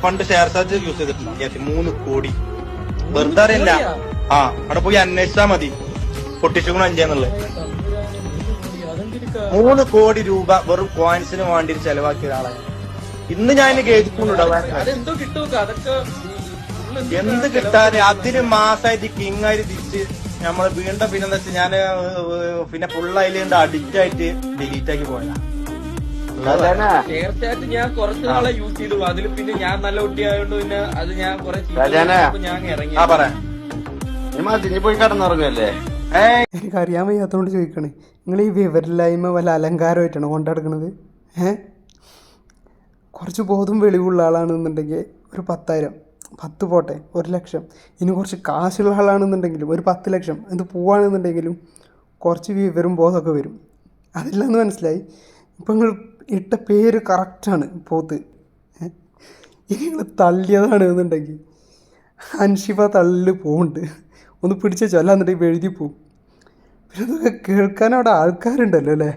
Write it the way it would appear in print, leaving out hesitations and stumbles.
പണ്ട് share charge use ചെയ്തിട്ടുണ്ട് 3 കോടി. വെറുതെ അറിയില്ല. അവിടെ പോയി അന്വേഷിച്ചാ മതി പൊട്ടിച്ചുകൊണ്ട് അഞ്ചാന്നുള്ളത്. 3 കോടി രൂപ വെറും കോയിൻസിന് വേണ്ടി ചെലവാക്കിയ ഒരാളാണ്. ഇന്ന് ഞാൻ കേൾക്കുന്നുണ്ടോ എന്ത് കിട്ടാന്? അതിന് മാസമായിട്ട് കിങ് ആയിട്ട് തിരിച്ച് നമ്മള് വീണ്ടും പിന്നെന്താ വെച്ചാൽ ഞാന് പിന്നെ ഫുൾ അതിലുണ്ട് അഡിക്റ്റ് ആയിട്ട് ഡിലീറ്റ് ആക്കി പോയതാ. ഞാൻ കുറച്ച് നാളെ യൂസ് ചെയ്തു. അതിൽ പിന്നെ ഞാൻ നല്ല കുട്ടിയായോണ്ട് പിന്നെ അത് ഞാൻ കുറെ ഞാൻ ഇറങ്ങി. പോയി കടന്നുറങ്ങല്ലേ? എനിക്ക് അറിയാൻ വയ്യാത്തോണ്ട് ചോദിക്കണേ, നിങ്ങൾ ഈ വിവരമില്ലായ്മ വല്ല അലങ്കാരമായിട്ടാണ് കൊണ്ടെടുക്കണത്? കുറച്ച് ബോധം വെളിവുള്ള ആളാണെന്നുണ്ടെങ്കിൽ ഒരു 10,000, 10 പോട്ടെ 1,00,000, ഇനി കുറച്ച് കാശുള്ള ആളാണെന്നുണ്ടെങ്കിലും ഒരു 10 ലക്ഷം എന്ത് പോവാണെന്നുണ്ടെങ്കിലും കുറച്ച് വിവരം ബോധമൊക്കെ വരും. അതില്ലെന്ന് മനസ്സിലായി. ഇപ്പം നിങ്ങൾ ഇട്ട പേര് കറക്റ്റാണ്, പോത്ത്. ഇനി നിങ്ങൾ തള്ളിയതാണ് എന്നുണ്ടെങ്കിൽ അൻഷിഫ തള്ളിൽ പോകുന്നുണ്ട്, ഒന്ന് പിടിച്ചോ, അല്ലാന്നുണ്ടെങ്കിൽ എഴുതി പോവും. പിന്നെ അതൊക്കെ കേൾക്കാൻ അവിടെ ആൾക്കാരുണ്ടല്ലോ അല്ലേ?